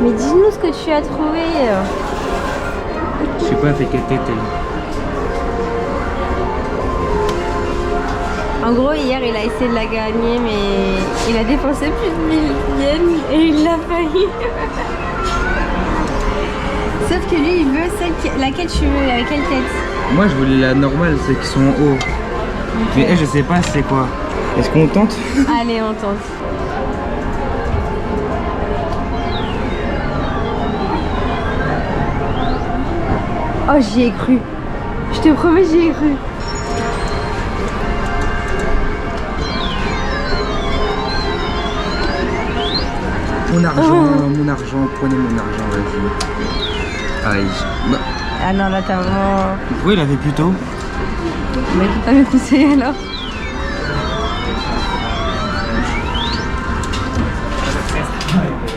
Mais dis-nous ce que tu as trouvé. Je sais pas, elle fait quelle tête elle. En gros, hier, il a essayé de la gagner, mais il a dépensé plus de 1000 yens et il l'a failli. Sauf que lui, il veut laquelle tu veux, avec quelle tête? Moi je voulais la normale, celles qui sont en haut. Okay. Mais elle, je sais pas c'est quoi. Est-ce qu'on tente? Allez, on tente. Oh, j'y ai cru. Je te promets, j'y ai cru. Mon argent, prenez mon argent, vas-y. Aïe. Bah. Ah non, là, t'as vraiment... Pourquoi il avait plus tôt? Mais tu pas me conseiller alors.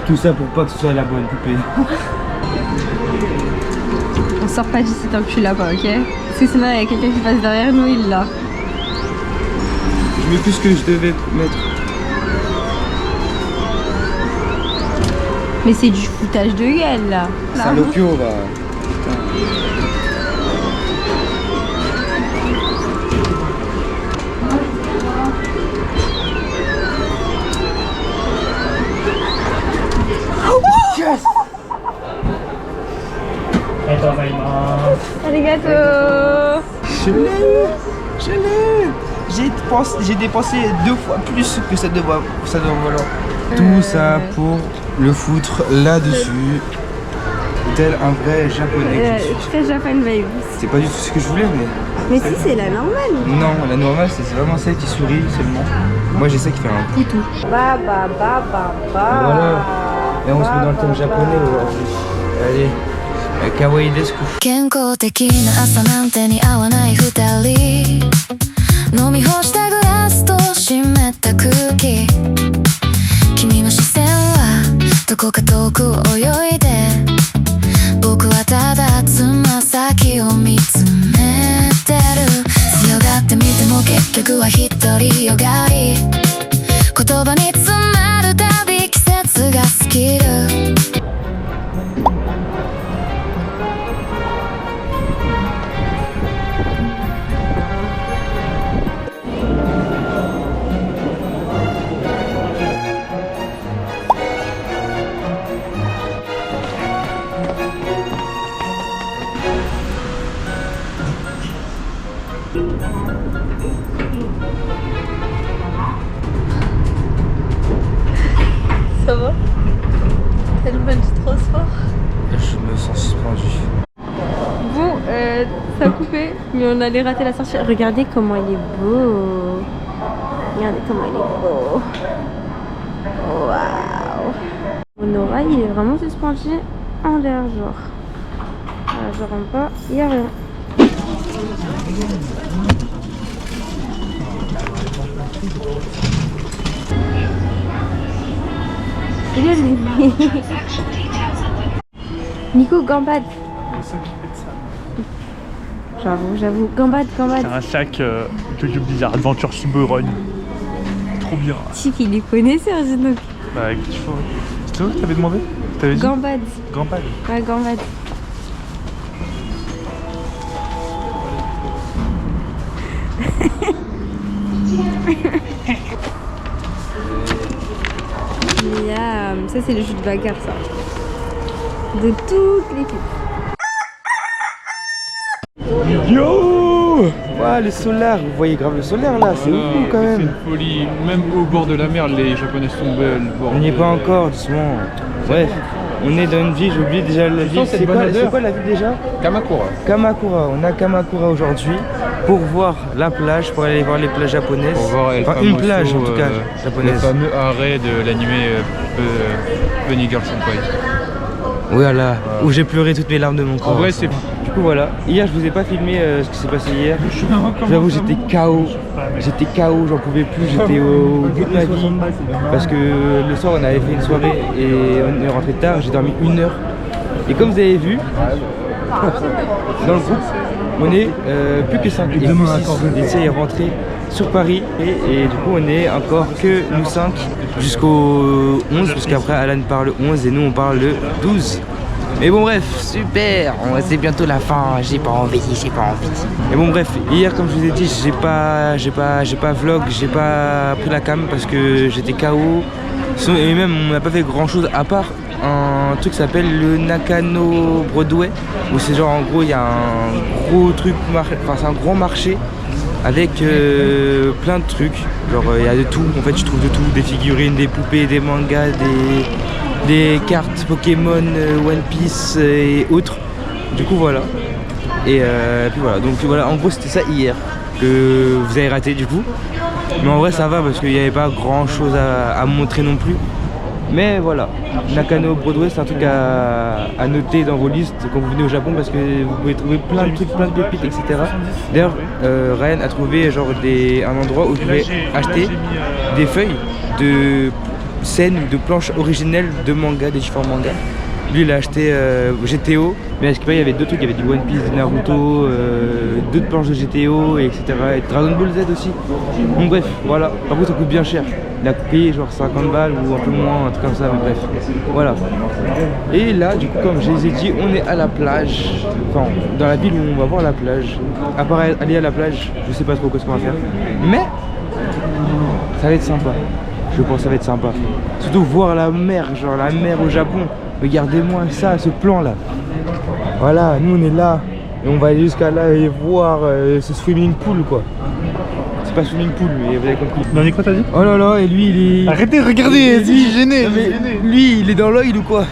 Tout ça pour pas que ce soit la bonne poupée. On sort pas d'ici tant que tu l'as pas, ok? Parce que sinon, il y a quelqu'un qui passe derrière nous, il l'a. Je mets plus ce que je devais mettre. Mais c'est du foutage de gueule là. Salopio, va. Yes! Arigato. Je l'ai! Je l'ai! J'ai dépensé 2 fois plus que ça doit valoir. Tout ça pour le foutre là-dessus. Tel un vrai japonais. Très Japan vibe. C'est pas du tout ce que je voulais, mais... Mais si, c'est la normale. Non, la normale, c'est vraiment celle qui sourit seulement. Moi, j'ai celle qui fait un poutou. Ba ba ba ba ba. Voilà. Et on se met dans le thème japonais aujourd'hui. Allez, kawaii desu. 健康的な朝なんて似合わない二人飲み干したグラスと湿った空気君の視線はどこか遠く泳いで僕はただつま先を見つめてる強がってみても結局は独りよがり言葉に詰まるたび季節が尽きるÇa va? Elle mange trop fort. Je me sens suspendu. Bon, ça a coupé, mais on allait rater la sortie. Regardez comment il est beau. Regardez comment il est beau. Waouh. Mon oreille, il est vraiment suspendu en l'air, genre. Voilà, je rentre pas, il n'y a rien. Il est lui. Nico, gambade. J'avoue, gambade. C'est un sac Jojo Bizarre Adventure Suberogne. Trop bien. Si qu'il les connaissait, donc. Bah écoute, c'est toi qui t'avais demandé? T'avais dit Gambade. Gambade. Ouais, gambade. Miam. Ça c'est le jus de bagarre ça. De toute l'équipe. Yo! Wow, le solaire, vous voyez grave le solaire là, c'est ouf quand même. C'est une folie, même au bord de la mer, les Japonais sont belles. On n'y est pas encore, doucement. Bref, on est dans une ville, j'ai oublié déjà la ville. C'est quoi la ville déjà? Kamakura. Kamakura, on a Kamakura aujourd'hui pour voir la plage, pour aller voir les plages japonaises. Pour voir enfin, une plage en tout cas japonaise. Le fameux arrêt de l'animé Bunny Girl Senpai. Voilà, où j'ai pleuré toutes mes larmes de mon corps. En vrai, c'est... Du coup voilà, hier je vous ai pas filmé ce qui s'est passé hier. J'avoue j'étais KO, j'en pouvais plus, j'étais au bout de ma vie. Parce que le soir on avait fait une soirée et on est rentré tard, j'ai dormi 1 heure. Et comme vous avez vu, dans le groupe, on est plus que 5. Et ça est rentré sur Paris et du coup on est encore que nous 5 jusqu'au 11 parce qu'après Alan part le 11 et nous on part le 12. Mais bon bref, super, c'est bientôt la fin, j'ai pas envie. Mais bon bref, hier comme je vous ai dit, j'ai pas vlog, j'ai pas pris la cam parce que j'étais KO. Et même on n'a pas fait grand chose à part un truc qui s'appelle le Nakano Broadway, où c'est genre en gros il y a un gros truc, enfin c'est un grand marché avec plein de trucs, genre il y a de tout, en fait tu trouves de tout, des figurines, des poupées, des mangas, des cartes Pokémon, One Piece et autres. Du coup voilà. Et puis voilà, donc voilà, en gros c'était ça hier que vous avez raté du coup. Mais en vrai ça va parce qu'il n'y avait pas grand chose à montrer non plus. Mais voilà, Nakano Broadway c'est un truc à noter dans vos listes quand vous venez au Japon parce que vous pouvez trouver plein de trucs, plein de pépites, etc. D'ailleurs Ryan a trouvé genre un endroit où vous pouvez acheter des feuilles de scènes ou de planches originelles de manga, des différents mangas. Lui il a acheté GTO, mais à ce qu'il paraît il y avait d'autres trucs, il y avait du One Piece, du Naruto, d'autres planches de GTO, et etc. Et Dragon Ball Z aussi. Donc bref, voilà. Par contre ça coûte bien cher. Il a payé genre 50 balles ou un peu moins, un truc comme ça, mais bref. Voilà. Et là, du coup, comme je les ai dit, on est à la plage. Enfin, dans la ville où on va voir la plage. À part aller à la plage, je sais pas trop ce qu'on va faire. Mais ça va être sympa. Je pense que ça va être sympa. Surtout voir la mer, genre la mer au Japon. Regardez-moi ça, ce plan là. Voilà, nous on est là. Et on va aller jusqu'à là et voir ce swimming pool quoi. C'est pas swimming pool, mais vous avez compris. Non, quoi t'as dit? Oh là là, et lui il est... Arrêtez, regardez, lui gêné. Lui il est dans l'œil ou quoi?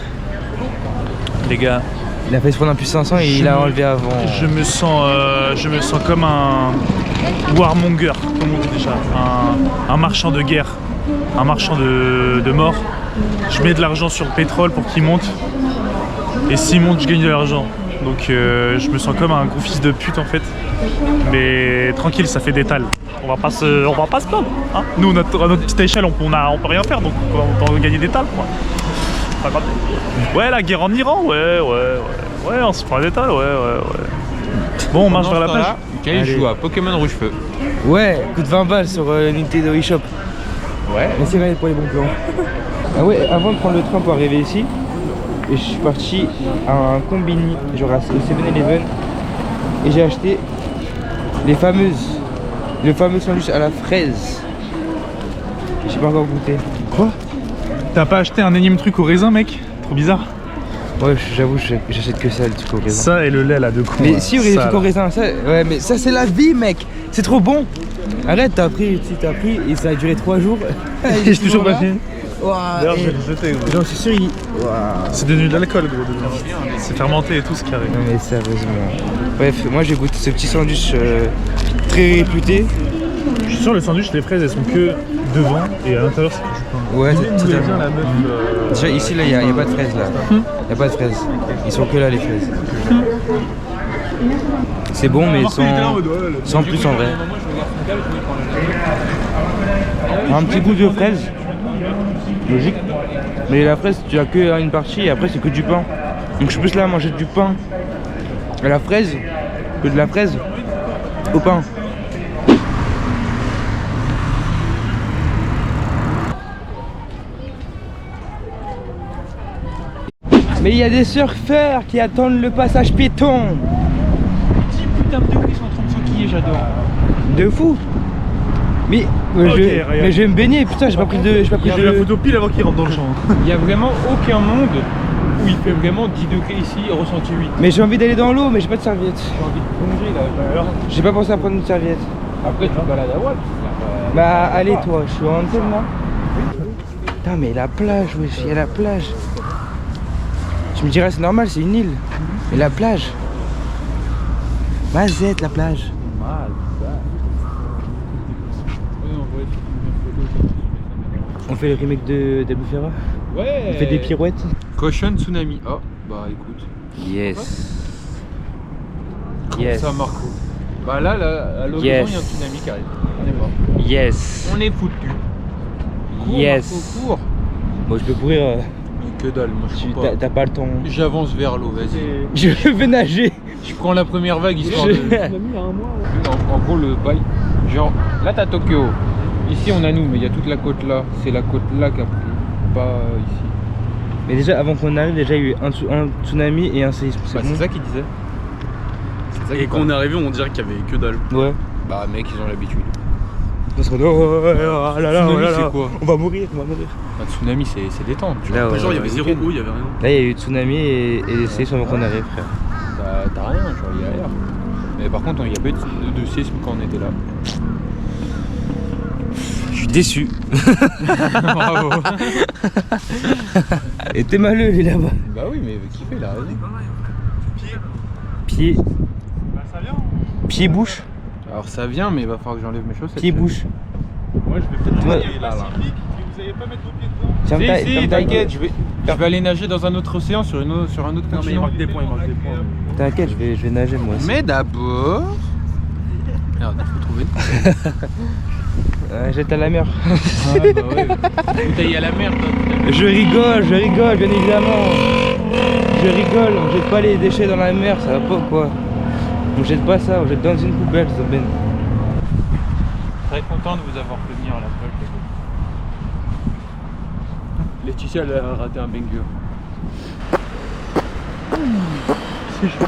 Les gars, il a fait se prendre un plus 500 et il a enlevé avant. Je me sens comme un warmonger, comme on dit déjà, un marchand de guerre, un marchand de mort. Je mets de l'argent sur le pétrole pour qu'il monte, et s'il monte, je gagne de l'argent. Donc je me sens comme un gros fils de pute en fait. Mais tranquille, ça fait des tales. On va pas se plaindre. Hein, nous, à notre petite échelle, on peut rien faire, donc on peut gagner des tales quoi. Pas grave. Ouais, la guerre en Iran, ouais, on se prend des tales, ouais. Bon, on marche vers la plage. Quel joue à Pokémon Rouge-Feu. Ouais, coûte 20 balles sur Nintendo eShop. Ouais. Mais c'est vrai pour les bons plans. Ah ouais, avant de prendre le train pour arriver ici, je suis parti à un combini, genre au 7-Eleven, et j'ai acheté le fameux sandwich à la fraise. J'ai pas encore goûté. Quoi? T'as pas acheté un énième truc au raisin, mec? Trop bizarre. Ouais, j'avoue, j'achète que ça, le truc au raisin. Ça et le lait là de con. Mais là. si, il y aurait des trucs au raisin, ça, ouais, mais ça c'est la vie, mec. C'est trop bon. Arrête, t'as pris et ça a duré 3 jours. J'ai toujours pas fini. D'ailleurs, je vais le jeter. J'en suis sûr, c'est devenu de l'alcool, gros. C'est fermenté et tout ce qui arrive. Non, mais sérieusement. Bref, moi j'ai goûté ce petit sandwich très réputé. Je suis sûr, le sandwich, les fraises elles sont que devant et à l'intérieur c'est que du pain. Ouais, c'est bien la meuf. Déjà ici là, il n'y a pas de fraises là. Il n'y a pas de fraises. Ils sont que là les fraises. C'est bon mais sans plus en vrai. Un petit goût de fraise. Logique. Mais la fraise, tu as que une partie et après c'est que du pain. Donc je suis plus là à manger du pain à la fraise que de la fraise au pain. Mais il y a des surfeurs qui attendent le passage piéton. 10 putains de degrés sont en train de s'enquiller, j'adore. De fou. Mais, mais je vais me baigner, putain, j'ai pas pris de... J'ai la photo pile avant qu'il rentre dans le champ. Il y a vraiment aucun monde où il fait vraiment 10 degrés ici, ressenti 8. Mais j'ai envie d'aller dans l'eau, mais j'ai pas de serviette. J'ai envie de plonger là. J'ai pas pensé à prendre une serviette. Après tu te balades à Watt. Bah allez toi, je suis en antenne là. Putain mais la plage, wesh, il y a la plage. Tu me dirais c'est normal, c'est une île. Mais la plage. Mazette la plage. On fait le remake de Bufera. Ouais. On fait des pirouettes. Caution Tsunami. Oh, bah écoute. Yes. Comment ça, Marco? Bah là, à l'horizon, il y a un tsunami qui arrive. On est mort. Yes. On est foutu. Cours, Yes. Marco, cours. Moi je peux courir. Mais que dalle, moi je peux pas. T'as pas le temps. J'avance vers l'eau, vas-y. Je vais nager. Je prends la première vague histoire de... En gros, le bail, Genre, là t'as Tokyo. Ici on a nous, mais il y a toute la côte là. C'est la côte là qui a pris, pas ici. Mais déjà, avant qu'on arrive, déjà il y a eu un tsunami et un séisme. Bah, bon c'est ça qu'il disait. Et quand on est arrivé, on dirait qu'il y avait que dalle. Ouais. Bah mec, ils ont l'habitude. On se retrouve. Oh là là, Tsunami, oh là là. c'est quoi? On va mourir, on va mourir. Un tsunami, c'est détente. Tu vois. Là, Genre, il y avait ouais. zéro eau, il y avait rien. Là, il y a eu tsunami et séisme avant qu'on arrive, frère. T'as rien, genre, il y a rien. Mais par contre, il y a pas eu de séisme quand on était là. Je suis déçu. Bravo. Et t'es malheureux, il est là-bas. Bah oui, mais kiffez, il a raison. Pied. Bah ça vient. Pied bouche. Alors ça vient, mais il va falloir que j'enlève mes chaussettes. Pied bouche. Moi je vais peut-être Ouais. aller là. Pacifique et vous allez pas mettre vos pieds dedans. Tiens, Si, taille, si, taille, t'inquiète, je vais aller nager dans un autre océan sur un autre Non, mais il continent. manque des points, il manque des points. T'inquiète, je vais nager moi aussi. Mais d'abord... Merde, il faut trouver. Jette à la mer. Ah bah ouais. Bouteille à la mer, toi. Je rigole, bien évidemment. Je rigole, on jette pas les déchets dans la mer, ça va pas quoi. On jette pas ça, on jette dans une poubelle, ça ben. Très content de vous avoir fait venir à la plage. Laetitia, elle a raté un banger. C'est chaud.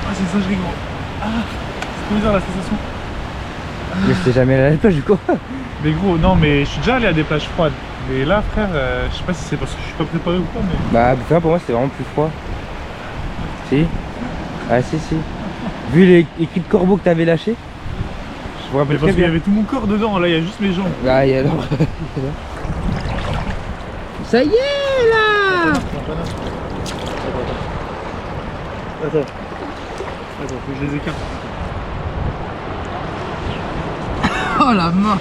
Ah c'est ça je rigole. Ah c'est trop bizarre la sensation. Mais j'étais jamais allé à la plage du coup. Mais gros non mais je suis déjà allé à des plages froides. Mais là frère, je sais pas si c'est parce que je suis pas préparé ou quoi mais. Bah pour moi c'était vraiment plus froid. Si. Ah si. Vu les cris de corbeau que t'avais lâché, je me Mais rappelle parce très qu'il y bien. avait tout mon corps dedans, là il y a juste mes jambes. Ah et alors. Ça y est là. Attends, faut que je les écarte. Oh la main.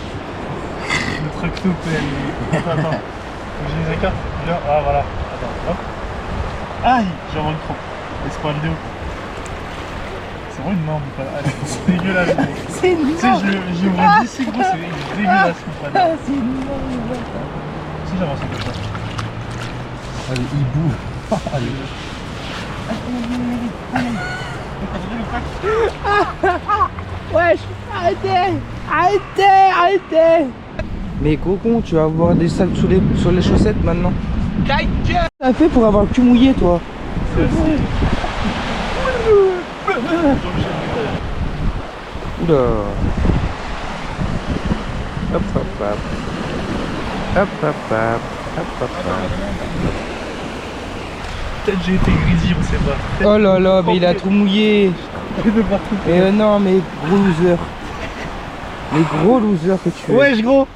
Le tractopelle. Attends, faut que je les écarte. Viens, ah voilà. Attends, hop. Aïe, j'ai vraiment une crampe. Et c'est pas la vidéo. C'est vraiment une norme, ah, c'est dégueulasse. C'est une norme. Tu sais, j'ai ouvert d'ici gros, c'est dégueulasse. C'est une norme. Si j'avance un peu ça. Allez, hibou. Wesh, arrêtez. Mais cocon, tu vas avoir des sacs sur les chaussettes maintenant. Qu'est-ce que t'as fait pour avoir le cul mouillé toi? Oula. Hop hop hop. Hop hop hop. Hop hop hop. Peut-être j'ai été grisy, on sait pas. Oh là là, mais il a tout mouillé. Mais non, mais gros loser. Mais gros loser que tu es. Wesh gros.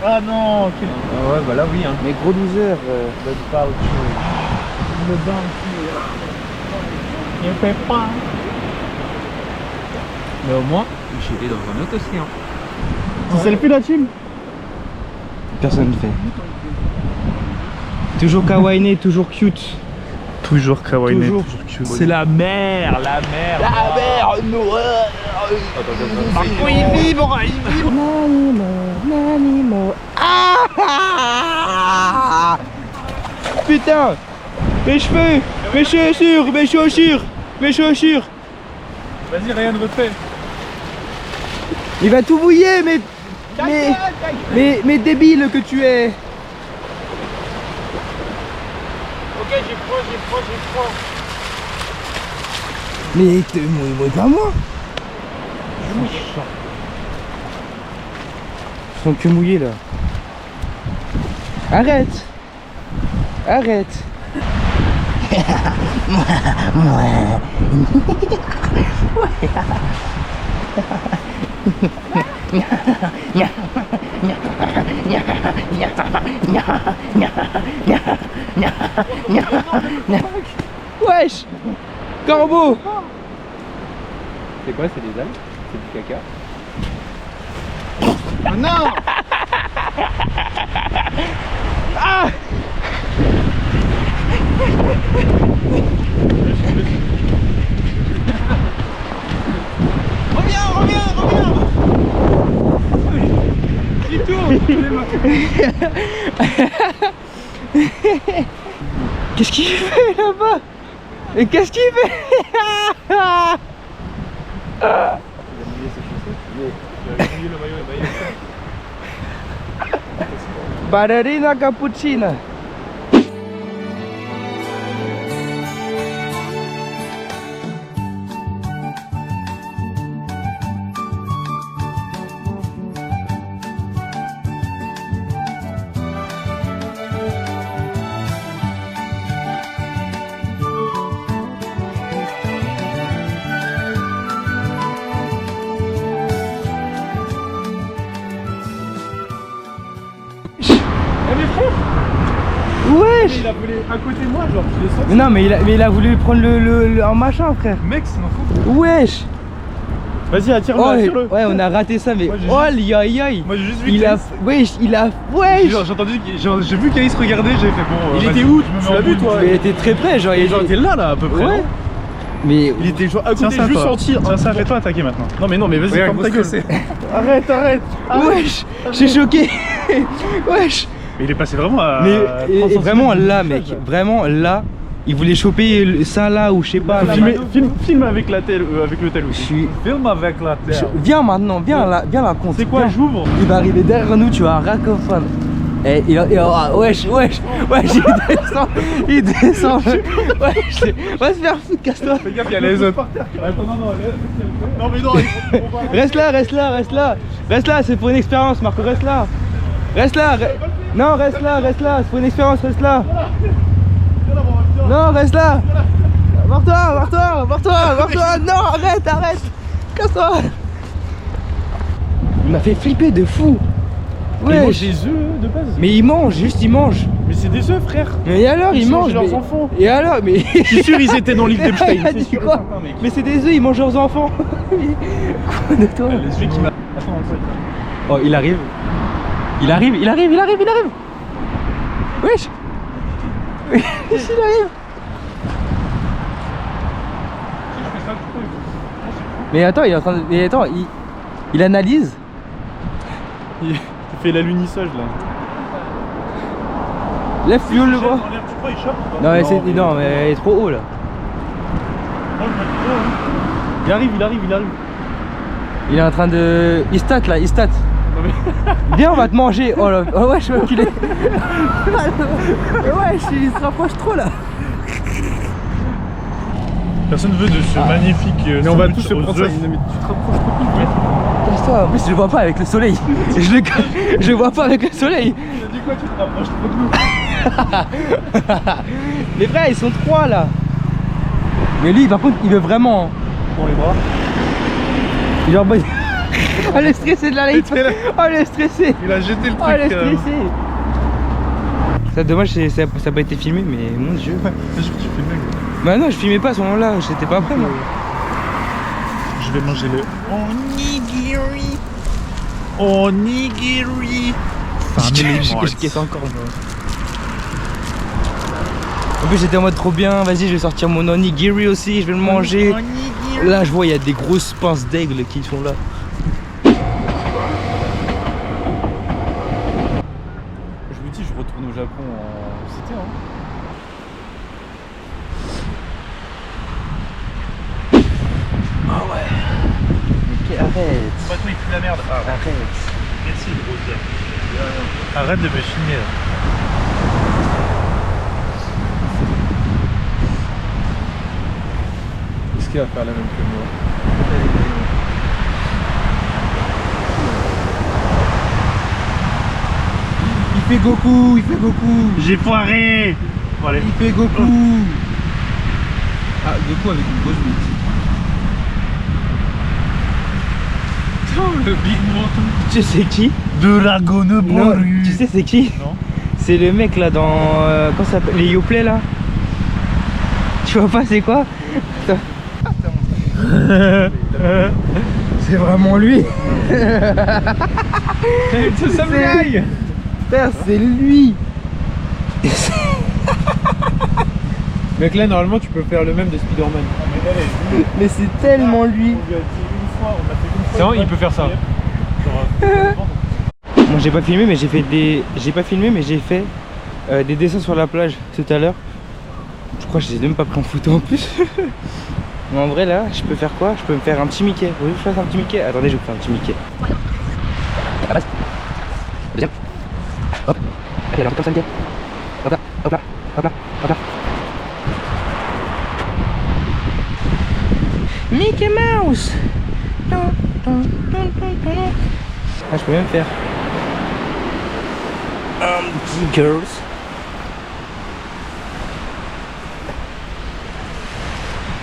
Ah non, quel... Ah ouais, bah là oui. Hein. Mais gros loser. Le bain au cul. Le bain au cul. Il fait pas. Mais au moins, j'étais dans un autre océan. C'est selfie la team. Personne ne fait. Toujours kawaii, toujours cute. Toujours kawaii, Toujours. cute. C'est la mer, la mer. La mer noire. Marco il vibre, Nanimo. Ah. Putain. Mes cheveux. Mes chaussures. Mes chaussures. Mes chaussures. Vas-y, Ryan, refais. Il va tout mouiller, mais débile que tu es. Ok, j'ai froid. Mais te mouille pas moi. Ils sont que mouillés là. Arrête. Wesh. Corbeau. C'est quoi, c'est des algues? C'est du caca? Oh non. Ah. Reviens. Qu'est-ce qu'il fait là-bas? Et qu'est-ce qu'il fait? Ballerina cappuccina. Wesh! Il a volé à côté de moi, genre, je l'ai senti. Mais non, mais il a voulu prendre un machin, frère. Mec, c'est n'importe quoi. Wesh! Vas-y, attire-le, attire-le. Ouais, on a raté ça, mais Moi, j'ai oh, aïe aïe aïe! Moi, j'ai juste vu Il a. Wesh! Wesh! Genre, j'ai entendu, j'ai vu qu'Alice regardait, j'ai fait bon. Il vas-y, était où? je me mets Tu l'as en vu, boule. toi? Il était très près, genre. Il était là, à peu près. Ouais. non Mais. Il était genre à Tiens côté, ça, juste toi. senti. Tiens ça, fais-toi attaquer maintenant. Non, mais vas-y, Regarde, ferme ta grosse gueule. Arrête, arrête. Wesh! Je suis choqué! Wesh! Mais il est passé vraiment à. Mais 30 et vraiment centimètres. là, mec, vraiment là, il voulait choper ça là ou je sais pas. mais- Filme avec la telle, avec le tel Je aussi. suis. Filme avec la terre. Viens maintenant, viens là, compte. C'est quoi, Viens. j'ouvre? Il va arriver derrière nous, tu vas un raccophone. Et wesh, il descend. Wesh, va se faire foutre, casse-toi. Fais gaffe, il y a les autres. Attends, non, Non, mais non, Reste là, c'est pour une expérience, Marco, reste là. Non, reste là, c'est pour une expérience, reste là. Non, reste là. Barre-toi, non, arrête, casse-toi. Il m'a fait flipper de fou. Il mange Wesh. des œufs de base. Mais il mange, juste il mange. Mais c'est des œufs, frère. Mais alors, il Ils mange. mangent leurs mais- enfants. Et alors, mais. Je suis sûr, ils étaient dans l'île d'Epstein. Il a dit quoi? Mais c'est des œufs, ils mangent leurs enfants. Quoi de toi? Les yeux qui m'a. Attends, Oh, il arrive. Il arrive. Wesh. Il arrive. Mais attends, il est en train de. Mais attends, il analyse. Il fait l'alunissage là. Lève plus haut le bras. Tu crois, il chope ou pas? Non, mais c'est. Non, mais il est trop haut là. Il arrive. Il est en train de. Il stat là, il stat. Viens, on va te manger. Oh là, oh ouais, je vais enculer. Ouais, il se rapproche trop là. Personne veut de ce magnifique. Mais on va sandwich tous se aux prendre ça. œufs. Mais tu te rapproches trop plus. Casse-toi, en plus je le vois pas avec le soleil. Je le vois pas avec le soleil. T'as dit quoi? Tu te rapproches trop de nous. Les frères, ils sont trois là. Mais lui, par contre, il veut vraiment. Pour les bras. Il est en mode. Oh, le stressé de la light. Oh, le stressé. Il a jeté le Oh, le truc. stressé. C'est dommage, ça n'a pas été filmé, mais mon dieu. Tu fais mec. Bah non, je filmais pas à ce moment-là, j'étais pas prêt moi. Je vais manger le onigiri. Je caisse encore. En plus j'étais en mode trop bien, vas-y je vais sortir mon onigiri aussi, je vais le manger. Là je vois il y a des grosses pinces d'aigle qui sont là. Je vous dis, je retourne au Japon en cité. Hein. Ok, arrête. Maintenant il pue la merde. Ah, Arrête. merci le gros. Arrête de me filmer là. Est-ce qu'il va faire la même que moi? Il fait Goku, J'ai foiré. Bon, allez. il fait Goku. Ah, Goku avec une grosse bite. Le big menton. Tu sais c'est qui? Dragon Non, Ball. tu sais c'est qui? Non. C'est le mec là dans. Comment ça s'appelle? Les Yoplait là? Tu vois pas c'est quoi? C'est vraiment lui! C'est ça, blague. Frère, c'est lui! Mec, là, normalement, tu peux faire le même de Spider-Man. Mais c'est tellement lui! C'est vrai, il peut faire ça. Moi j'ai pas filmé mais j'ai fait des. J'ai pas filmé mais j'ai fait des dessins sur la plage tout à l'heure. Je crois que je les ai même pas pris en photo en plus. Mais en vrai là, je peux faire quoi? Je peux me faire un petit Mickey. Vous voulez que je fasse un petit Mickey? Attendez, je vais vous faire un petit Mickey. À la base. Deuxième. Hop. Ok, alors comme ça Mickey. Hop là, hop là, hop là, hop là. Mickey Mouse. Ah, je peux même faire un petit girls.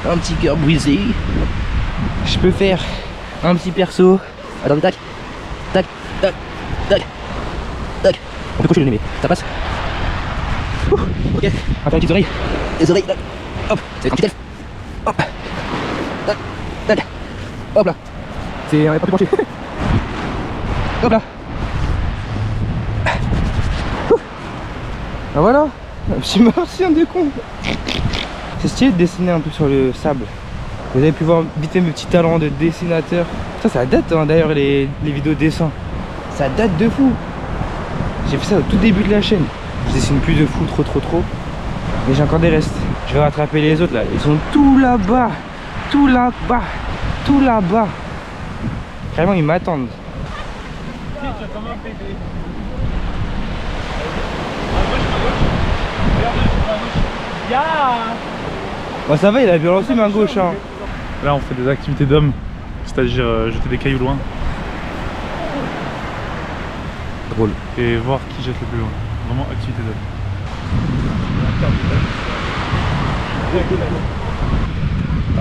Un petit cœur brisé. Je peux faire un petit perso. Attendez, tac, tac, tac, tac, tac. On peut coucher le nez, mais ça passe. Ouh, ok, on va faire les petites oreilles. Les oreilles, tac. Hop, c'est un petit elfe. Hop, tac, tac. Hop là. C'est un peu penché. Hop là. Ah voilà, un petit martien de con. C'est stylé de dessiner un peu sur le sable. Vous avez pu voir vite fait mes petits talents de dessinateur. Ça date hein, d'ailleurs les vidéos de dessin. Ça date de fou. J'ai fait ça au tout début de la chaîne. Je dessine plus de fou, trop. Mais j'ai encore des restes. Je vais rattraper les autres là. Ils sont tout là-bas. Tout là-bas. Tout là-bas. Carrément ils m'attendent. Bon ça va, il a bien lancé main gauche hein. Là on fait des activités d'hommes, c'est-à-dire jeter des cailloux loin. Drôle. Et voir qui jette le plus loin. Vraiment activité d'hommes.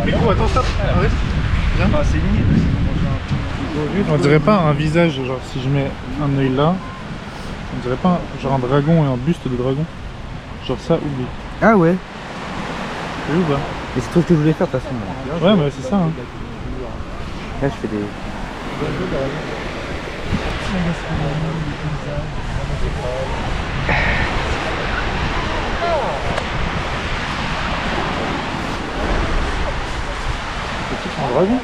Mais gros attends stop, arrête. Viens. C'est limite. On dirait pas un visage, genre si je mets un œil là, on dirait pas genre un dragon et un buste de dragon. Genre ça, oublie. Ah ouais. Oui ou pas? Mais c'est tout ce que je voulais faire de toute façon. Ouais mais c'est ça hein. Là je fais des... Un dragon.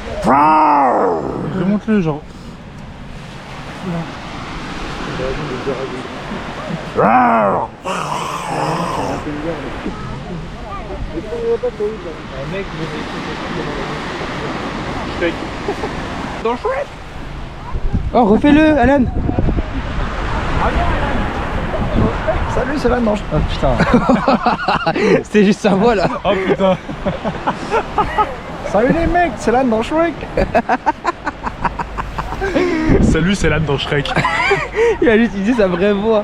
Remonte-le genre. Dans Shrek. Oh refais-le Alan. Salut c'est Alan dans Shrek. Oh putain. C'était juste sa voix là. Oh putain. Salut les mecs, c'est Alan dans Shrek. Salut c'est l'âne dans Shrek. Il a juste dit sa vraie voix.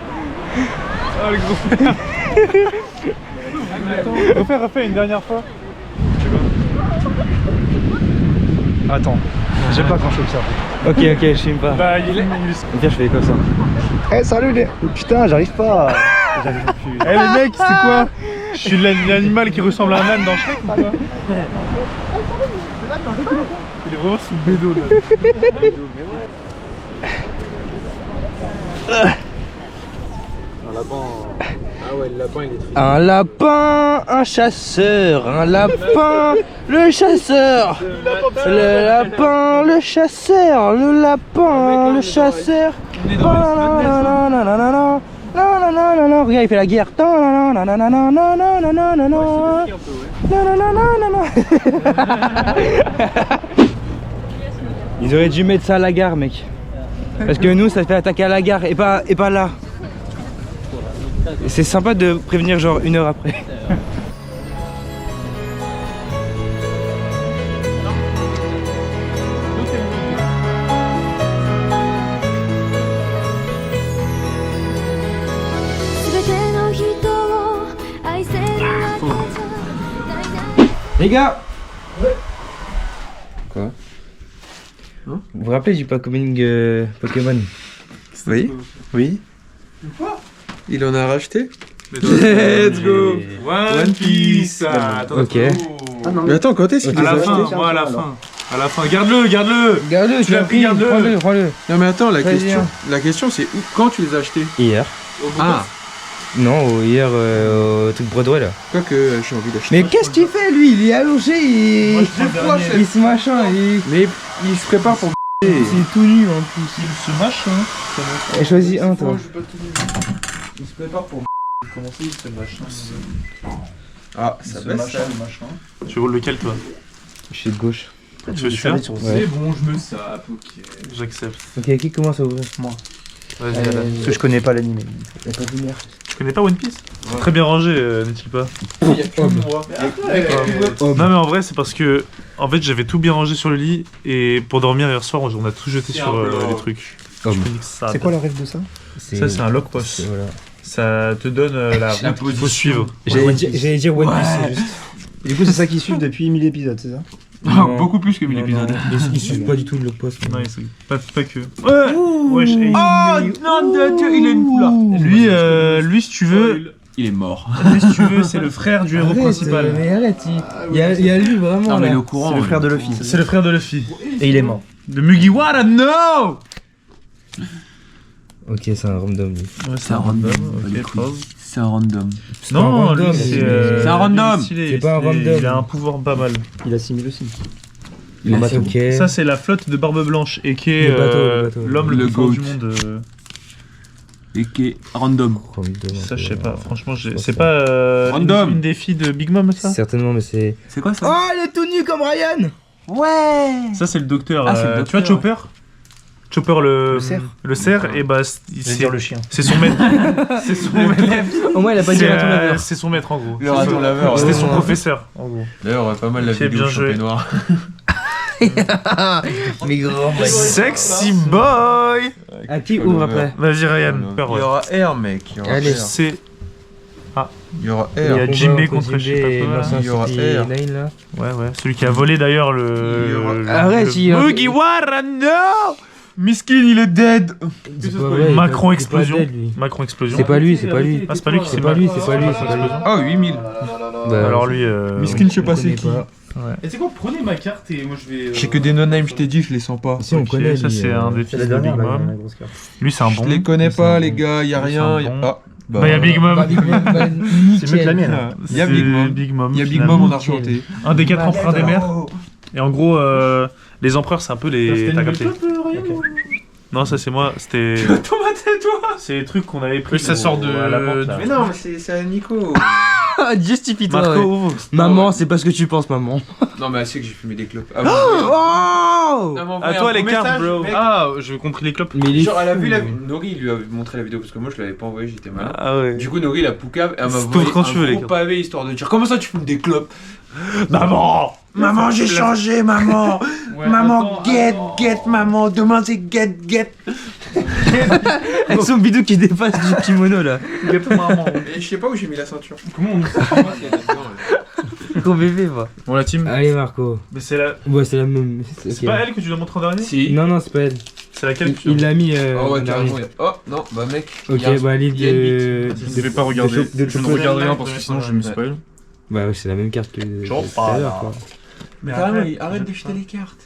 Oh le gros frère. Refais une dernière fois. Attends, j'aime pas quand je fais ça. Ok, je filme pas. Bah il est... Viens, je fais comme ça. Eh salut les... Putain, j'arrive pas. J'arrive plus. Eh les mecs, c'est quoi? Je suis l'animal qui ressemble à un âne dans Shrek ou quoi? Il est vraiment sous le bédo là. Un lapin. Ah ouais, le lapin il est triste. Un lapin, un chasseur, un lapin, le chasseur. Le lapin, le chasseur, le lapin, le chasseur. Regarde, il fait la guerre. Ils auraient dû mettre ça à la gare, mec. Parce que nous, ça fait attaquer à la gare et pas là. C'est sympa de prévenir genre 1 heure après. Les gars. Quoi? Vous vous rappelez du packing Pokémon? Oui. Oui. Il en a racheté? Let's go. One Piece. Ok. Mais attends, quand est-ce qu'il À les a la fin, achetés? moi à la fin. À la fin, garde-le. Regarde-le, Tu l'as pris, garde-le. Prends-le. Non mais attends, la Vas-y, question c'est quand tu les as achetés? Hier. Ah, Non, hier au truc Broadway là. quoi que j'ai envie d'acheter. Mais qu'est-ce qu'il fait lui? Il est allongé, il se machin, Mais il se prépare pour c'est tout nu en plus. Il se mâche, hein. Et choisis un toi. Il se prépare pour commencer, il se machin. Ah, ça baisse ça. Tu roules lequel toi? Je suis de gauche. Tu veux celui-là? C'est bon, je me sape, ok. J'accepte. Ok, qui commence à ouvrir? Moi. Vas-y, Parce que je connais pas l'anime. Y'a pas de lumière. Tu connais pas One Piece? Très bien rangé, n'est-il pas? Il y a que moi. Non mais en vrai c'est parce que en fait j'avais tout bien rangé sur le lit et pour dormir hier soir on a tout jeté sur les trucs. Je me dis que ça. C'est quoi le rêve de ça? Ça c'est un log post. Voilà. Ça te donne la route qu'il faut suivre. J'allais dire One Piece, c'est juste. Et du coup, c'est ça qui suit depuis 1000 épisodes, c'est ça? Beaucoup plus que 1000 épisodes. Ils suivent pas du tout le poste. Non, pas que. Wesh, hey. Non, Dieu, il est là. Lui si tu veux, Il est mort. lui si tu veux c'est le frère du héros principal. Mais arrête, il y a lui vraiment. Non, mais là. il est au courant. C'est le frère de Luffy. C'est le frère de Luffy. Et il est mort. De Mugiwara, no! Ok, c'est un random. Lui. Ouais, C'est un random. Ok, phrase. C'est un random. pas un Non, random, lui c'est. c'est un random. C'est pas un random. Il a un pouvoir pas mal. Il assimile aussi. Il a ok. Ça c'est la flotte de Barbe Blanche et qui est Le bateau. l'homme le Le plus fort goat. du monde. Et qui est random. Ça je sais pas, franchement c'est pas Random. une des filles de Big Mom ça? Certainement, mais c'est. C'est quoi ça? Oh, il est tout nu comme Ryan! Ça c'est le docteur. Ah, c'est le Tu vois docteur. Chopper le cerf et bah Je vais dire le chien. c'est son maître. C'est son maître. Au moins, il a pas dit raton laveur. C'est son maître en gros. Le raton laveur. C'était ouais. son professeur en gros. D'ailleurs, pas mal la Ok, vidéo bien de joué. Champé Noir. Mais grand. Sexy boy. À qui ouvre après? Vas-y Ryan. Il y aura R, mec. Il y aura Allez. R. C'est Il y aura Il y a R. Jimbe contre je sais pas quoi, là. l'ancien Il y aura City R. Nine là. ouais celui qui a volé d'ailleurs Il y aura- Arrête, il y a- Mugiwara no. Miskin il est dead. C'est pas vrai, Macron il est pas explosion. dead, lui. Macron explosion. C'est pas lui, c'est pas lui. Ah c'est pas lui qui C'est s'est pas lui, c'est pas lui, c'est pas lui. Oh, 8000. Bah, Alors lui Miskin, je sais on pas c'est connaît qui. pas. Et c'est quoi, prenez ma carte et moi je vais J'ai que des no-names, je t'ai dit, je les sens pas. Si on Ok, connaît. ça lui, c'est un des C'est fils la de dernière, Big là, la Mom. grosse carte. Lui c'est un Je bon. les connais C'est pas, un les bon. gars, y a C'est rien. un y a- bon. Ah, Bah y a Big Mom. Bah, Big Mom, bah, C'est mieux que la nickel. mienne. hein. Il y a C'est Big Mom. Big Mom. Il y a Big finalement. Mom en enchanté. Un des 4 empereurs des mers. Et en gros les empereurs c'est un peu les. T'as capté? Non ça c'est moi. C'était. C'est les trucs qu'on avait pris. Oui, ça sort de- à la vente, là. Mais non, mais c'est à Nico. Justifie-toi. Marco ouais. ouvre. Maman, c'est pas ce que tu penses, maman. Non, mais elle sait que j'ai fumé des clopes. Oh! À toi les cartes bro. Ah j'ai compris les clopes. Mais il est Genre, elle a fou. vu la Nori lui avait montré la vidéo parce que moi je l'avais pas envoyé, j'étais malade. Ah ouais. Du coup, Nori, la poucave, elle m'a C'est envoyé quand tu veux, un les gros gars. pavé histoire de dire comment ça tu fumes des clopes. Maman. Maman, j'ai changé, maman. Maman, get, maman. Demain c'est get. Avec son bidou qui dépasse du kimono là. Maman. Et je sais pas où j'ai mis la ceinture. Comment on Gros bébé, va. Bon la team. Allez, Marco. Mais c'est la. Ouais, c'est la même. C'est pas elle que tu dois montrer en dernier? Si. Non, non, c'est pas elle. C'est laquelle que tu Il l'a mis. Oh ouais, en carrément. dernier. Oh non, bah mec. Ok, il y a un- bah livre il y a une de. Je vais pas regarder. de Je ne regarde rien parce que sinon je me spoil. Bah ouais, c'est la même carte que. Genre tout à l'heure, quoi. Mais Carrément, arrête de jeter les cartes.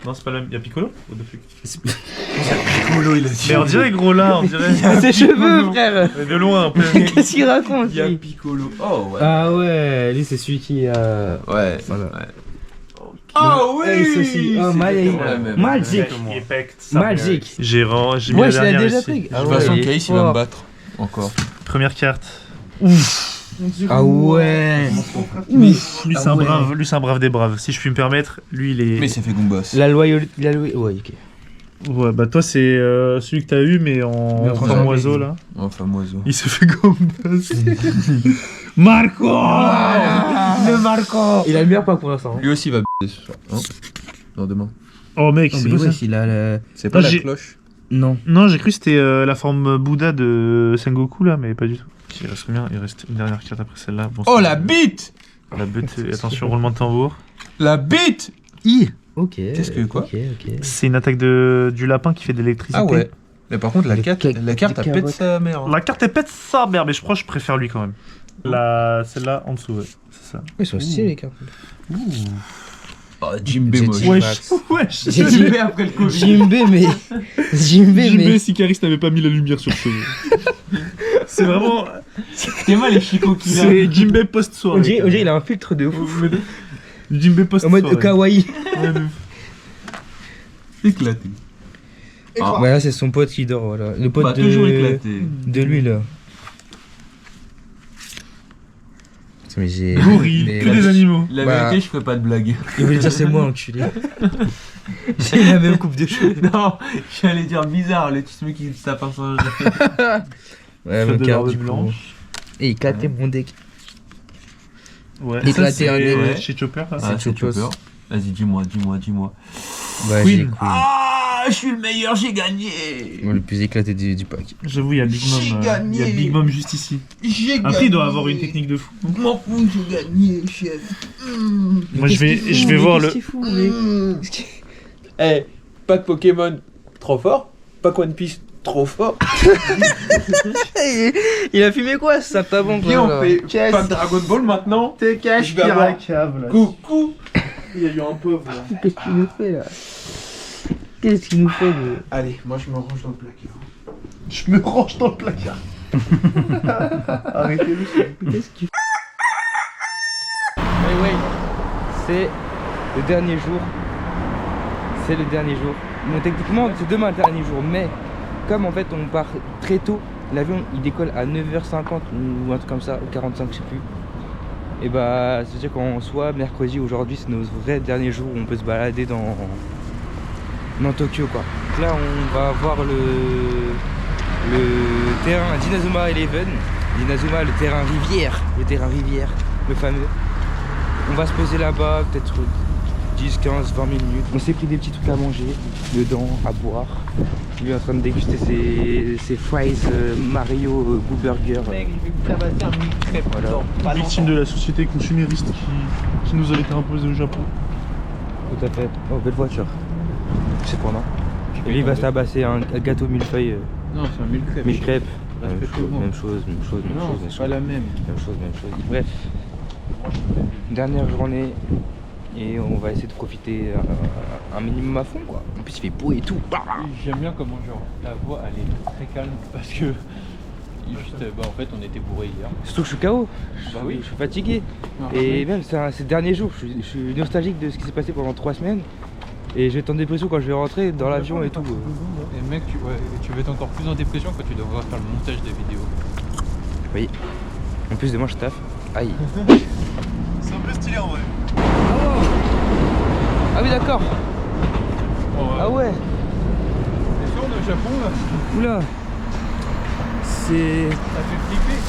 Non, c'est pas la. Y'a Piccolo? What the fuck? Piccolo, il a dit. Mais on dirait gros là, on dirait. Ses cheveux, frère. Mais de loin un peu. Qu'est-ce qu'il raconte Il y a lui Piccolo. Oh ouais. Ah ouais, lui c'est celui qui a. Ouais. Voilà. Oh Eh, ceci. Oh, Magic. Magic. Magic. J'ai mis Ouais, la je l'ai dernière déjà ici. pris. De toute façon, Case il va me battre. Encore. Première carte. Ah ouais. Ouf, lui c'est Ah un ouais. brave, lui c'est un brave des braves. Si je puis me permettre, lui il est. Mais ça fait Goombas. La loyauté. Ouais, ok. Ouais, bah toi c'est celui que t'as eu mais en Mais en forme forme oiseau là. Enfin, oiseau. Il se fait comme Marco. Le Marco. Il a le meilleur pas pour l'instant. Lui aussi va b***er ce soir. Hein non, demain. Oh mec, Oh, c'est mais quoi ça? ouais, il a le. C'est pas Ah, la j'ai- cloche. Non. Non, j'ai cru que c'était la forme Bouddha de Sengoku là, mais pas du tout. Il reste combien? Il reste une dernière carte après celle-là. Bon, Oh c'est- la bite. La bête, attention, roulement de tambour. La bite. Ok. Qu'est-ce que quoi? Ok, ok. C'est une attaque du lapin qui fait de l'électricité. Ah ouais. Mais par contre, la carte, ca- elle pète carottes. sa mère. La carte elle pète sa mère, mais je crois que je préfère lui quand même. Celle-là en dessous, ouais. C'est ça. Ils sont stylés les cartes. Oh, Jimbe J'ai moche. dit- Wesh. J'ai dit après le Covid. Jimbe, mais. Jimbe, mais. si Caris n'avait pas mis la lumière sur ce. C'est vraiment. T'es mal les chicots qu'il a. C'est Jimbe post-soirée. On dirait il a un filtre de ouf. Jimbe En post-soirée. mode kawaii. Éclaté. Voilà, c'est son pote qui dort, voilà. Le pote Bah, de. toujours éclaté. De lui là. mais j'ai. Gorille, mais que la- des animaux. La Bah. vérité, je ferai pas de blague. Il voulait dire c'est moi l'enculé. J'ai la même coupe de cheveux. Non, j'allais dire bizarre, le petit mec qui se tape un singe. Ouais, Fête mon de cœur barbe du coup. blanche. Et éclater mon deck. Ouais. Et Ça, toi, c'est t'es un- ouais. chez Chopper. Là. C'est Chopos. Chopper. Vas-y, dis-moi. Ouais, Queen. j'ai Queen. Ah, je suis le meilleur, j'ai gagné. Moi, le plus éclaté du pack. J'avoue, il y a Big Mom. J'ai Il y a gagné. Big Mom juste ici. J'ai Après, il doit avoir une technique de fou. Je m'en fous, j'ai gagné, chef. Moi, je vais voir le. Eh, pack Pokémon, trop fort. Pack One Piece, trop fort. Il a fumé quoi ça pas bon Viens, on fait pack Dragon Ball maintenant. T'es cache, Je vais avoir- cave là. Coucou. Il y a eu un pauvre là. Qu'est-ce qu'il nous fait là? Qu'est-ce qu'il nous fait de... Allez, moi je me range dans le placard. Je me range dans le placard. Arrêtez-le. Qu'est-ce qu'il fait? Ouais, c'est le dernier jour. C'est le dernier jour. Bon, techniquement, c'est demain le dernier jour, mais comme en fait on part très tôt, l'avion il décolle à 9h50 ou un truc comme ça, ou 45, je sais plus. Et bah, c'est-à-dire qu'en soit mercredi, aujourd'hui, c'est nos vrais derniers jours où on peut se balader dans Tokyo quoi. Donc là, on va voir le terrain d'Inazuma Eleven. Inazuma, le terrain rivière, le fameux. On va se poser là-bas, peut-être 10, 15, 20 minutes. On s'est pris des petits trucs à manger, dedans, à boire. Lui est en train de déguster ses fries Mario Goo Burger. Mec, je vais me tabasser un mille-crêpe. Voilà. Victime de la société consumériste qui nous a été imposée au Japon. Tout à fait. Oh, belle voiture. C'est pour non. Et lui, il va se tabasser un gâteau millefeuille, Non, c'est un mille-crêpe. mille crêpes. Respecte-moi. Même chose. Non, c'est pas la même. Même chose. Bref, dernière journée et on va essayer de profiter un minimum à fond quoi. En plus il fait beau et tout. J'aime bien comment genre la voix elle est très calme parce que juste en fait on était bourré hier. Surtout que je suis KO, Bah oui. je suis fatigué. Non, Et même c'est le dernier jour, je suis nostalgique de ce qui s'est passé pendant 3 semaines. Et je vais être en dépression quand je vais rentrer dans l'avion et tout. Et mec, tu vas être encore plus en dépression quand tu devras faire le montage des vidéos. Oui. En plus de moi je taffe. Aïe. C'est un peu stylé en vrai. Ah oui d'accord. Ah ouais. T'es sûr on est au Japon là? Oula. C'est... Ça fait flipper.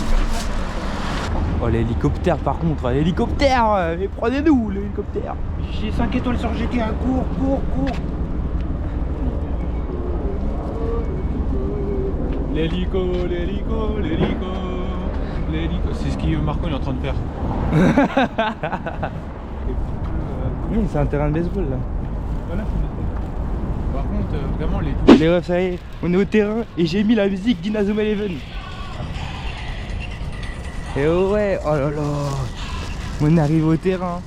Oh l'hélicoptère par contre, l'hélicoptère. Mais prenez-nous l'hélicoptère. J'ai 5 étoiles sur GTA, cours. L'hélico. C'est ce que Marco il est en train de faire. Oui, c'est un terrain de baseball là. Voilà. Par contre, vraiment les Les refs, ça y est, on est au terrain et j'ai mis la musique d'Inazuma Eleven. Et ouais, oh là là, on arrive au terrain.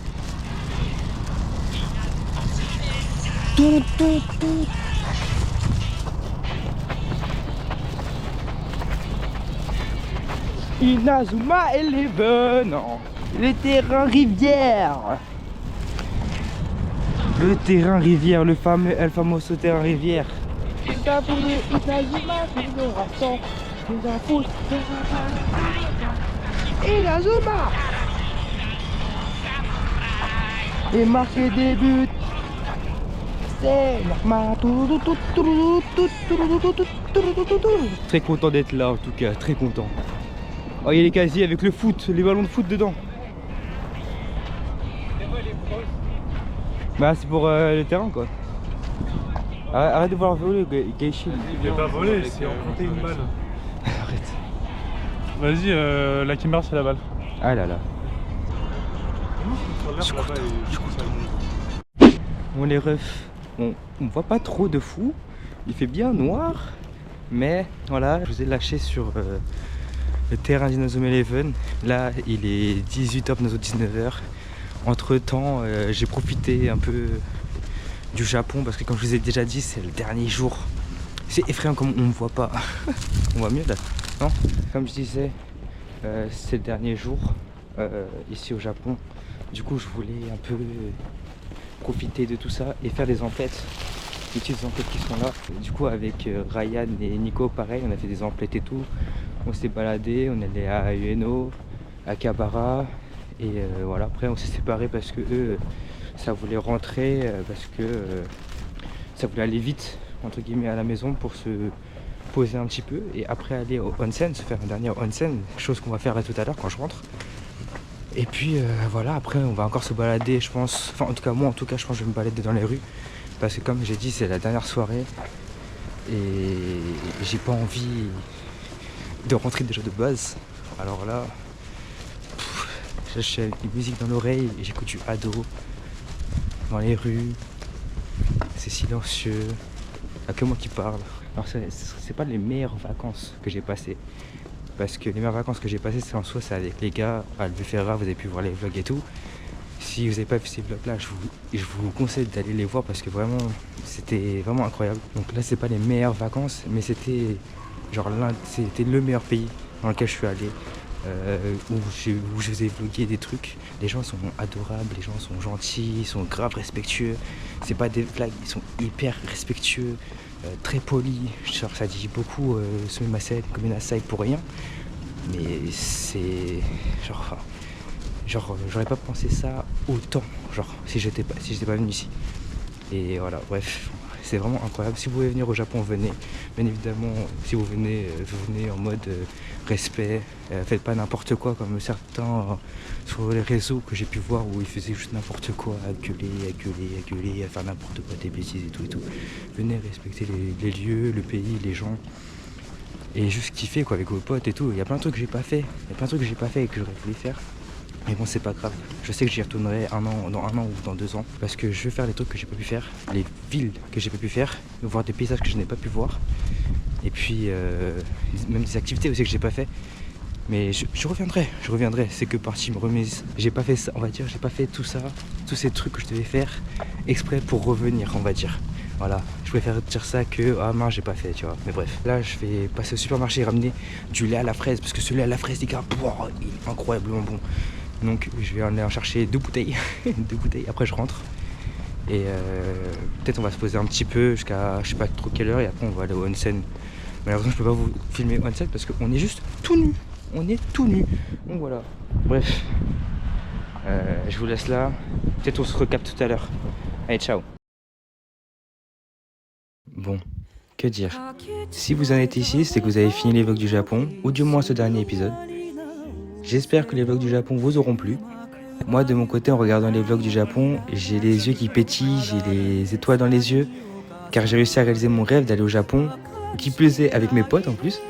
Tout. Inazuma Eleven, le terrain rivière. Le terrain rivière, le fameux El Famoso terrain rivière. Inazuma et marquer des buts. C'est normal. Très content d'être là en tout cas, très content. Oh, il y a les casiers avec le foot, les ballons de foot dedans. Bah c'est pour le terrain quoi. Arrête de vouloir voler Geishi. Il est pas volé, c'est emprunter une balle. Arrête. Vas-y, la Kimber c'est la balle. Ah là là. Bon les refs, on voit pas trop de fou. Il fait bien noir. Mais voilà, je vous ai lâché sur le terrain d'Inazuma Eleven. Là il est 18h, bientôt 19h. Entre temps j'ai profité un peu du Japon parce que comme je vous ai déjà dit c'est le dernier jour. C'est effrayant comme on ne voit pas. On voit mieux là, non? Comme je disais, c'est le dernier jour ici au Japon. Du coup je voulais un peu profiter de tout ça et faire des emplettes. Les petites emplettes qui sont là. Du coup avec Ryan et Nico pareil, on a fait des emplettes et tout. On s'est baladé, on est allé à Ueno, à Kabara Et voilà, après on s'est séparés parce que eux, ça voulait rentrer, parce que ça voulait aller vite, entre guillemets, à la maison pour se poser un petit peu et après aller au onsen, se faire un dernier onsen, chose qu'on va faire là tout à l'heure quand je rentre. Et puis voilà, après on va encore se balader, je pense, enfin en tout cas moi, je pense que je vais me balader dans les rues parce que comme j'ai dit, c'est la dernière soirée et j'ai pas envie de rentrer déjà de base. Alors là, j'ai une musique dans l'oreille et j'écoute du Ado dans les rues, c'est silencieux, il n'y a que moi qui parle. Alors c'est pas les meilleures vacances que j'ai passées, parce que les meilleures vacances que j'ai passées c'est en soi c'est avec les gars à Albufeira, vous avez pu voir les vlogs et tout. Si vous n'avez pas vu ces vlogs là, je vous conseille d'aller les voir parce que vraiment c'était vraiment incroyable. Donc là c'est pas les meilleures vacances mais c'était genre c'était le meilleur pays dans lequel je suis allé, où je vous ai vlogué des trucs. Les gens sont adorables, les gens sont gentils, ils sont grave respectueux, c'est pas des blagues, ils sont hyper respectueux, très polis, genre ça dit beaucoup Sumi Masai, comme une Asai pour rien, mais c'est genre j'aurais pas pensé ça autant, genre si j'étais pas venu ici. Et voilà, bref, c'est vraiment incroyable. Si vous voulez venir au Japon, venez. Bien évidemment, si vous venez en mode respect, faites pas n'importe quoi comme certains sur les réseaux que j'ai pu voir où ils faisaient juste n'importe quoi, à gueuler, à faire n'importe quoi, des bêtises et tout. Venez respecter les lieux, le pays, les gens. Et juste kiffer quoi avec vos potes et tout. Il y a plein de trucs que j'ai pas fait. Et que j'aurais voulu faire. Mais bon, c'est pas grave. Je sais que j'y retournerai dans un an ou dans 2 ans. Parce que je vais faire les trucs que j'ai pas pu faire, les villes que j'ai pas pu faire, voir des paysages que je n'ai pas pu voir. Et puis même des activités aussi que j'ai pas fait. Mais je reviendrai. C'est que partie me remise. J'ai pas fait ça, on va dire, j'ai pas fait tout ça, tous ces trucs que je devais faire exprès pour revenir, on va dire. Voilà, je préfère dire ça que ah mince j'ai pas fait, tu vois. Mais bref, là je vais passer au supermarché et ramener du lait à la fraise parce que ce lait à la fraise, les gars, il est incroyablement bon. Donc je vais aller en chercher 2 bouteilles, après je rentre. Et peut-être on va se poser un petit peu jusqu'à je sais pas trop quelle heure et après on va aller au onsen. Malheureusement je peux pas vous filmer onsen parce qu'on est juste tout nu. Donc voilà. Bref, je vous laisse là. Peut-être on se recapte tout à l'heure. Allez, ciao. Bon, que dire. Si vous en êtes ici, c'est que vous avez fini les vlogs du Japon, ou du moins ce dernier épisode. J'espère que les vlogs du Japon vous auront plu. Moi, de mon côté, en regardant les vlogs du Japon, j'ai les yeux qui pétillent, j'ai les étoiles dans les yeux, car j'ai réussi à réaliser mon rêve d'aller au Japon, qui plus est avec mes potes en plus.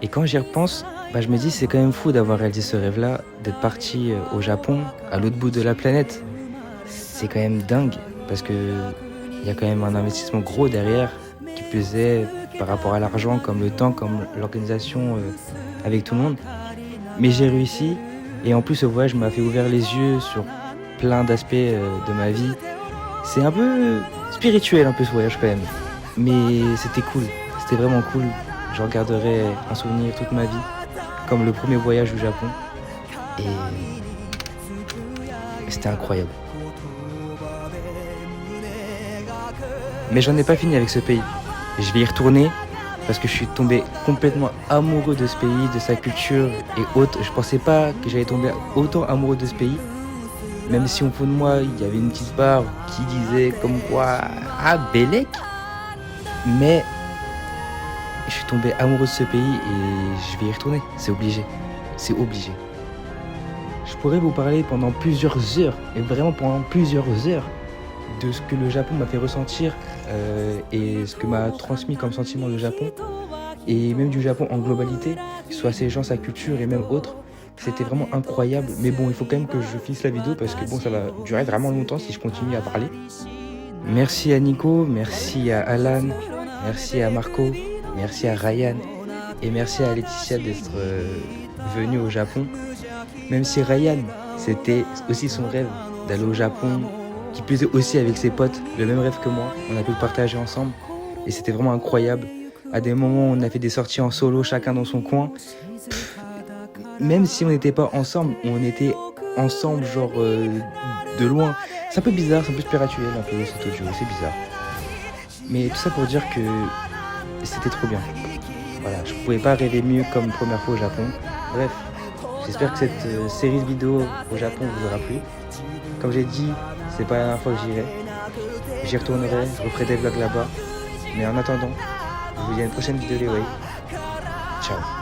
Et quand j'y repense, je me dis c'est quand même fou d'avoir réalisé ce rêve-là, d'être parti au Japon, à l'autre bout de la planète. C'est quand même dingue, parce que il y a quand même un investissement gros derrière, qui plus est par rapport à l'argent, comme le temps, comme l'organisation avec tout le monde. Mais j'ai réussi, et en plus ce voyage m'a fait ouvrir les yeux sur plein d'aspects de ma vie. C'est un peu spirituel un peu ce voyage quand même, mais c'était cool, c'était vraiment cool. Je regarderai un souvenir toute ma vie, comme le premier voyage au Japon, et c'était incroyable. Mais j'en ai pas fini avec ce pays. Je vais y retourner parce que je suis tombé complètement amoureux de ce pays, de sa culture et autres. Je pensais pas que j'allais tomber autant amoureux de ce pays. Même si au fond de moi, il y avait une petite part qui disait comme quoi « Ah, Bélec !» Mais je suis tombé amoureux de ce pays et je vais y retourner. C'est obligé. Je pourrais vous parler pendant plusieurs heures, et vraiment pendant plusieurs heures, de ce que le Japon m'a fait ressentir et ce que m'a transmis comme sentiment le Japon, et même du Japon en globalité, soit ses gens, sa culture et même autres. C'était vraiment incroyable, mais bon, il faut quand même que je finisse la vidéo parce que bon, ça va durer vraiment longtemps si je continue à parler. Merci à Nico, merci à Alan, merci à Marco, merci à Ryan et merci à Laetitia d'être venue au Japon. Même si Ryan, c'était aussi son rêve d'aller au Japon, qui plus est aussi avec ses potes, le même rêve que moi. On a pu le partager ensemble et c'était vraiment incroyable. À des moments, on a fait des sorties en solo, chacun dans son coin. Même si on n'était pas ensemble, on était ensemble genre de loin. C'est un peu bizarre, c'est un peu spirituel, un peu cet audio, c'est bizarre. Mais tout ça pour dire que c'était trop bien. Voilà, je pouvais pas rêver mieux comme première fois au Japon. Bref, J'espère que cette série de vidéos au Japon vous aura plu. Comme j'ai dit, c'est pas la dernière fois que j'irai. J'y retournerai, je referai des vlogs là-bas. Mais en attendant, je vous dis à une prochaine vidéo les Way. Ciao.